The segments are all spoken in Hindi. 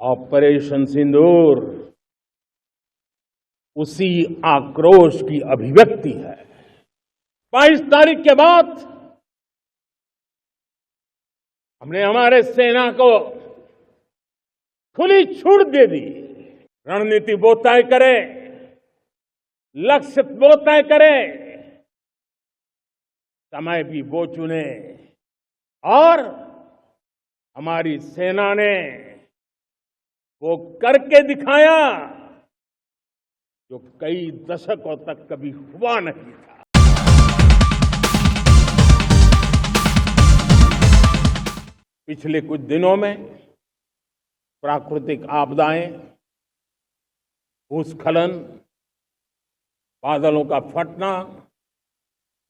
ऑपरेशन सिंदूर उसी आक्रोश की अभिव्यक्ति है। 22 तारीख के बाद हमने हमारे सेना को खुली छूट दे दी। रणनीति वो तय करे, लक्ष्य वो तय करे, समय भी वो चुने और हमारी सेना ने वो करके दिखाया जो कई दशकों तक कभी हुआ नहीं था। पिछले कुछ दिनों में प्राकृतिक आपदाएं, भूस्खलन, बादलों का फटना,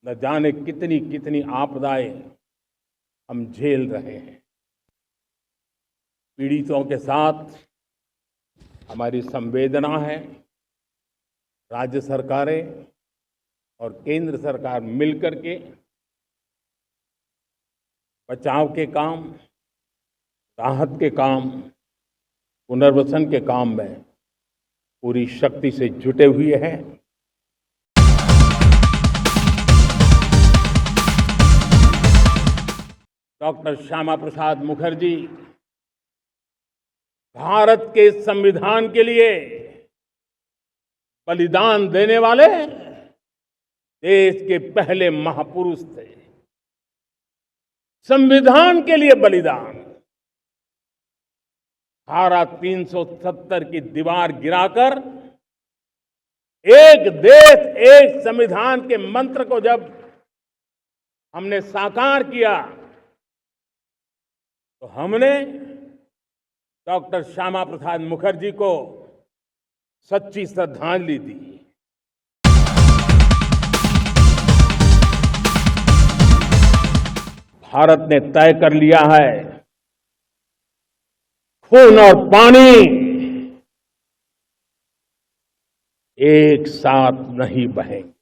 न जाने कितनी कितनी आपदाएं हम झेल रहे हैं। पीड़ितों के साथ हमारी संवेदना है। राज्य सरकारें और केंद्र सरकार मिलकर के बचाव के काम, राहत के काम, पुनर्वसन के काम में पूरी शक्ति से जुटे हुए हैं। डॉक्टर श्यामा प्रसाद मुखर्जी भारत के संविधान के लिए बलिदान देने वाले देश के पहले महापुरुष थे। संविधान के लिए बलिदान, धारा 370 की दीवार गिराकर एक देश एक संविधान के मंत्र को जब हमने साकार किया तो हमने डॉक्टर श्यामा प्रसाद मुखर्जी को सच्ची श्रद्धांजलि दी। भारत ने तय कर लिया है, खून और पानी एक साथ नहीं बहेंगे।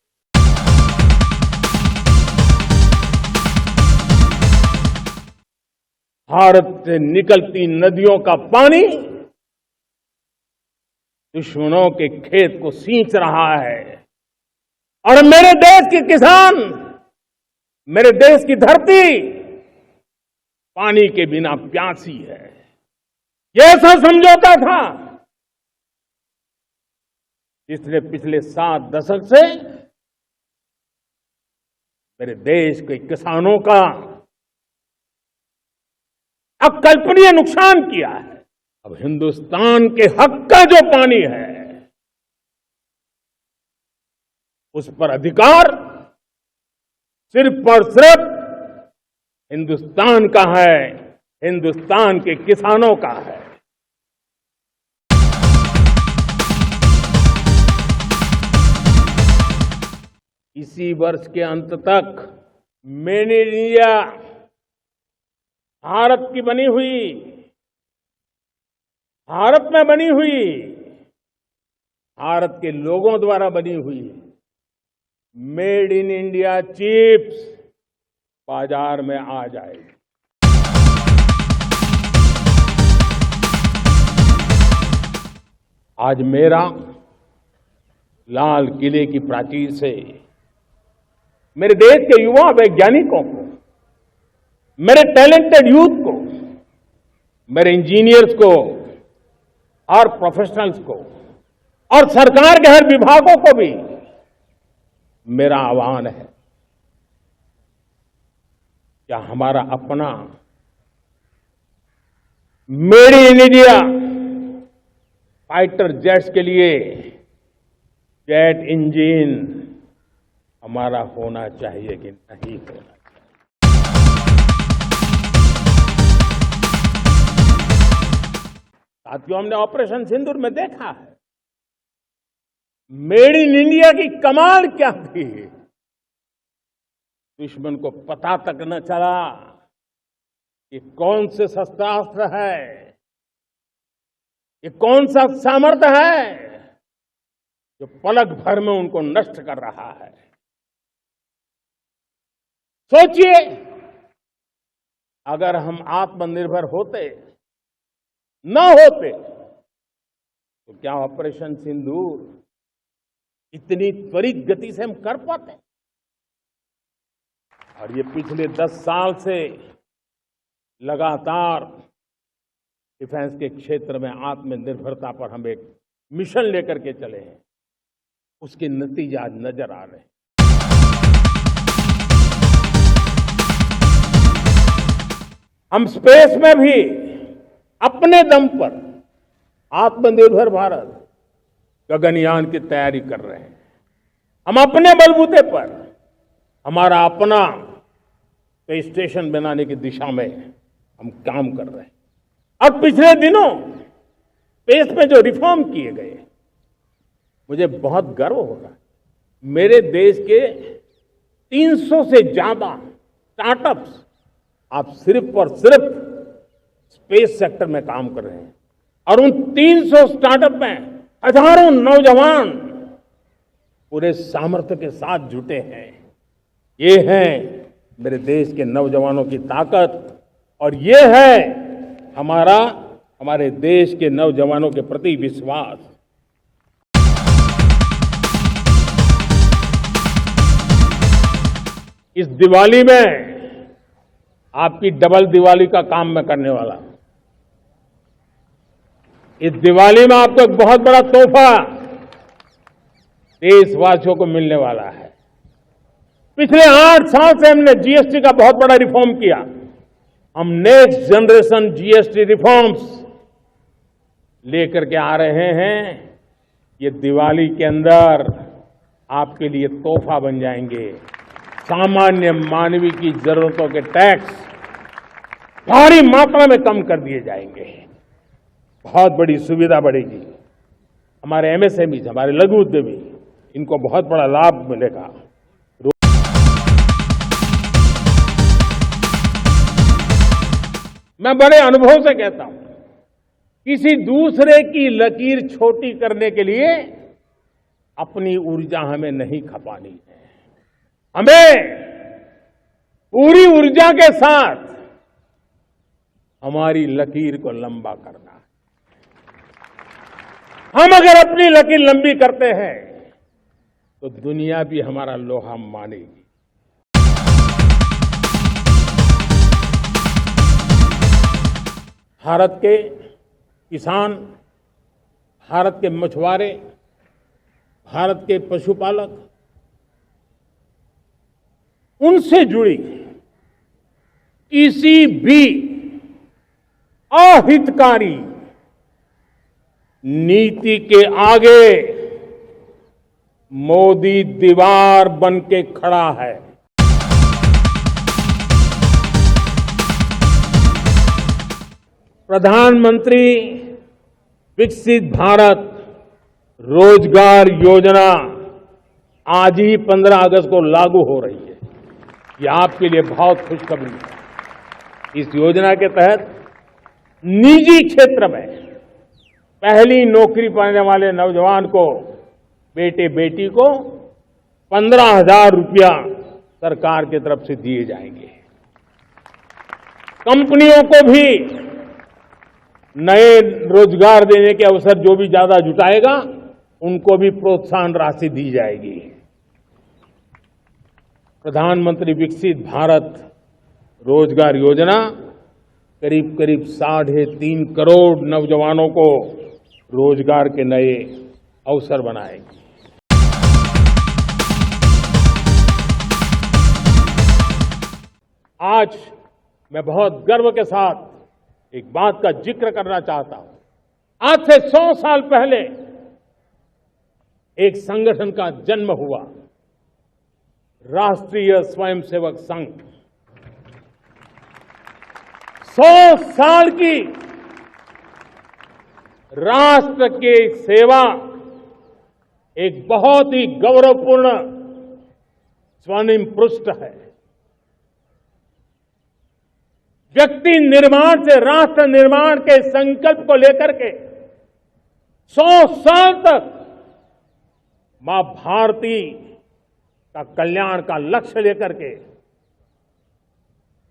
भारत से निकलती नदियों का पानी दुश्मनों के खेत को सींच रहा है और मेरे देश के किसान, मेरे देश की धरती पानी के बिना प्यासी है। ये ऐसा समझौता था जिसने पिछले 7 दशक से मेरे देश के किसानों का अकल्पनीय नुकसान किया है। अब हिंदुस्तान के हक का जो पानी है उस पर अधिकार सिर्फ और सिर्फ हिंदुस्तान का है, हिंदुस्तान के किसानों का है। इसी वर्ष के अंत तक मेड इन इंडिया, भारत की बनी हुई, भारत में बनी हुई, भारत के लोगों द्वारा बनी हुई मेड इन इंडिया चिप्स बाजार में आ जाएगी। आज मेरा लाल किले की प्राचीर से मेरे देश के युवा वैज्ञानिकों को, मेरे टैलेंटेड यूथ को, मेरे इंजीनियर्स को और प्रोफेशनल्स को और सरकार के हर विभागों को भी मेरा आह्वान है, क्या हमारा अपना made in India fighter jets के लिए जेट इंजन हमारा होना चाहिए कि नहीं होना चाहिए? साथियों, हमने ऑपरेशन सिंदूर में देखा है मेड इन इंडिया की कमाल क्या थी। दुश्मन को पता तक न चला कि कौन से शस्त्रास्त्र है, ये कौन सा सामर्थ्य है जो पलक भर में उनको नष्ट कर रहा है। सोचिए, अगर हम आत्मनिर्भर होते न होते तो क्या ऑपरेशन सिंदूर इतनी त्वरित गति से हम कर पाते? और ये पिछले 10 साल से लगातार डिफेंस के क्षेत्र में आत्मनिर्भरता पर हम एक मिशन लेकर के चले हैं, उसके नतीजे आज नजर आ रहे हैं। हम स्पेस में भी अपने दम पर आत्मनिर्भर भारत गगनयान की तैयारी कर रहे हैं। हम अपने बलबूते पर हमारा अपना स्पेस स्टेशन बनाने की दिशा में हम काम कर रहे हैं। और पिछले दिनों स्पेस में जो रिफॉर्म किए गए, मुझे बहुत गर्व हो रहा है। मेरे देश के 300 से ज्यादा स्टार्टअप्स आप सिर्फ और सिर्फ स्पेस सेक्टर में काम कर रहे हैं, और उन 300 स्टार्टअप में हजारों नौजवान पूरे सामर्थ्य के साथ जुटे हैं। ये है मेरे देश के नौजवानों की ताकत, और ये है हमारे देश के नौजवानों के प्रति विश्वास। इस दिवाली में आपकी डबल दिवाली का काम मैं करने वाला हूं। इस दिवाली में आपको एक बहुत बड़ा तोहफा देशवासियों को मिलने वाला है। पिछले 8 साल से हमने जीएसटी का बहुत बड़ा रिफॉर्म किया। हम नेक्स्ट जनरेशन जीएसटी रिफॉर्म्स लेकर के आ रहे हैं। ये दिवाली के अंदर आपके लिए तोहफा बन जाएंगे। सामान्य मानवीय की जरूरतों के टैक्स भारी मात्रा में कम कर दिए जाएंगे। बहुत बड़ी सुविधा बढ़ेगी। हमारे एमएसएमई, हमारे लघु उद्यमी, इनको बहुत बड़ा लाभ मिलेगा। मैं बड़े अनुभव से कहता हूं, किसी दूसरे की लकीर छोटी करने के लिए अपनी ऊर्जा हमें नहीं खपानी है। हमें पूरी ऊर्जा के साथ हमारी लकीर को लंबा करना है। हम अगर अपनी लकीर लंबी करते हैं तो दुनिया भी हमारा लोहा मानेगी। भारत के किसान, भारत के मछुआरे, भारत के पशुपालक, उनसे जुड़ी किसी भी अहितकारी नीति के आगे मोदी दीवार बन के खड़ा है। प्रधानमंत्री विकसित भारत रोजगार योजना आज ही 15 अगस्त को लागू हो रही है। ये आपके लिए बहुत खुशखबरी है। इस योजना के तहत निजी क्षेत्र में पहली नौकरी पाने वाले नौजवान को, बेटे बेटी को 15,000 रुपया सरकार की तरफ से दिए जाएंगे। कंपनियों को भी नए रोजगार देने के अवसर जो भी ज्यादा जुटाएगा, उनको भी प्रोत्साहन राशि दी जाएगी। प्रधानमंत्री विकसित भारत रोजगार योजना करीब करीब 3.5 करोड़ नौजवानों को रोजगार के नए अवसर बनाएगी। आज मैं बहुत गर्व के साथ एक बात का जिक्र करना चाहता हूं। आज से 100 साल पहले एक संगठन का जन्म हुआ, राष्ट्रीय स्वयंसेवक संघ। 100 साल की राष्ट्र की सेवा एक बहुत ही गौरवपूर्ण स्वर्णिम पृष्ठ है। व्यक्ति निर्माण से राष्ट्र निर्माण के संकल्प को लेकर के 100 साल तक मां भारती का कल्याण का लक्ष्य लेकर के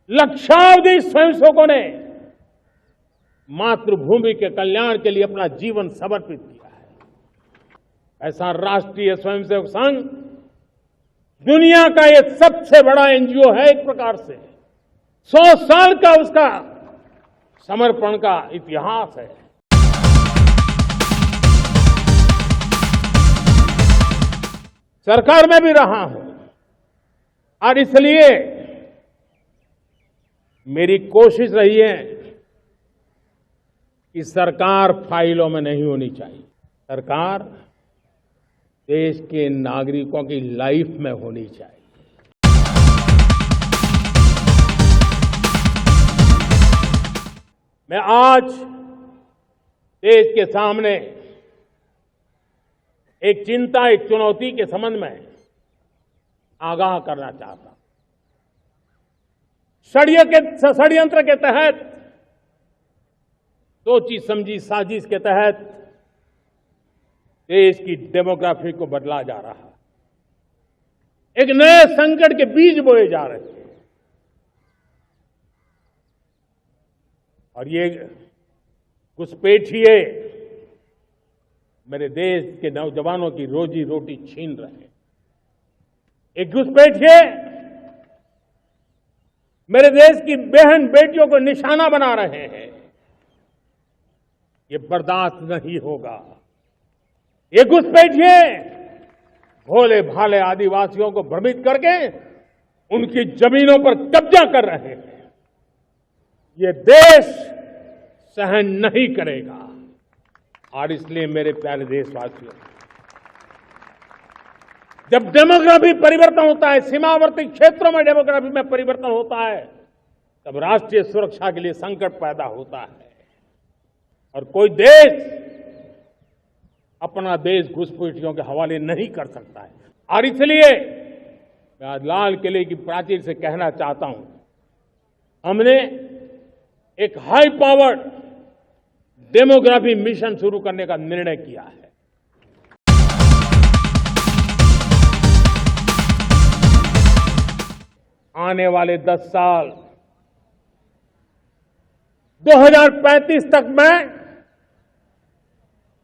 लक्षावधि स्वयंसेवकों ने मातृभूमि के कल्याण के लिए अपना जीवन समर्पित किया है। ऐसा राष्ट्रीय स्वयंसेवक संघ दुनिया का ये सबसे बड़ा एनजीओ है। एक प्रकार से 100 साल का उसका समर्पण का इतिहास है। सरकार में भी रहा हूं और इसलिए मेरी कोशिश रही है कि सरकार फाइलों में नहीं होनी चाहिए। सरकार देश के नागरिकों की लाइफ में होनी चाहिए। मैं आज देश के सामने एक चिंता, एक चुनौती के संबंध में आगाह करना चाहता हूं। षड्यंत्र के तहत, सोची समझी साजिश के तहत देश की डेमोग्राफी को बदला जा रहा है। एक नए संकट के बीज बोए जा रहे हैं और ये घुसपैठिए मेरे देश के नौजवानों की रोजी रोटी छीन रहे हैं। एक घुसपैठिए मेरे देश की बहन बेटियों को निशाना बना रहे हैं। ये बर्दाश्त नहीं होगा। ये घुसपैठिए भोले भाले आदिवासियों को भ्रमित करके उनकी जमीनों पर कब्जा कर रहे हैं। ये देश सहन नहीं करेगा। और इसलिए मेरे प्यारे देशवासियों, जब डेमोग्राफी परिवर्तन होता है, सीमावर्ती क्षेत्रों में डेमोग्राफी में परिवर्तन होता है, तब राष्ट्रीय सुरक्षा के लिए संकट पैदा होता है। और कोई देश अपना देश घुसपैठियों के हवाले नहीं कर सकता है। और इसलिए मैं आज लाल किले की प्राचीर से कहना चाहता हूं, हमने एक हाई पावर्ड डेमोग्राफी मिशन शुरू करने का निर्णय किया है। आने वाले 10 साल 2035 तक मैं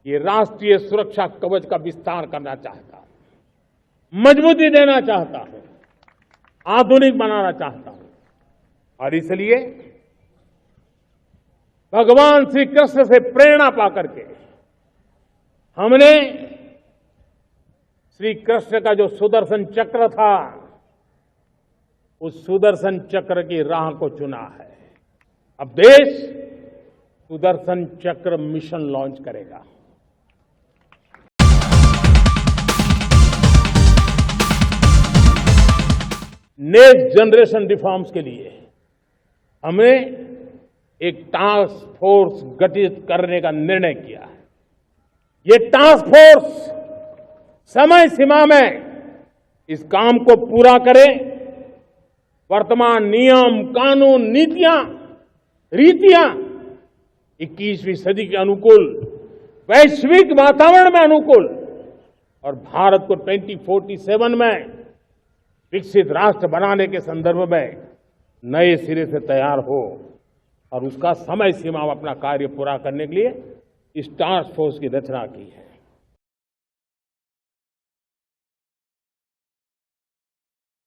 ये राष्ट्रीय सुरक्षा कवच का विस्तार करना चाहता हूं, मजबूती देना चाहता हूं, आधुनिक बनाना चाहता हूं। और इसलिए भगवान श्री कृष्ण से प्रेरणा पाकर के हमने श्री कृष्ण का जो सुदर्शन चक्र था, उस सुदर्शन चक्र की राह को चुना है। अब देश सुदर्शन चक्र मिशन लॉन्च करेगा। नेक्स्ट जनरेशन रिफॉर्म्स के लिए हमने एक टास्क फोर्स गठित करने का निर्णय किया है। ये टास्क फोर्स समय सीमा में इस काम को पूरा करे। वर्तमान नियम, कानून, नीतियां, रीतियां 21वीं सदी के अनुकूल, वैश्विक वातावरण में अनुकूल और भारत को 2047 में विकसित राष्ट्र बनाने के संदर्भ में नए सिरे से तैयार हो और उसका समय सीमा में अपना कार्य पूरा करने के लिए इस टास्क फोर्स की रचना की है।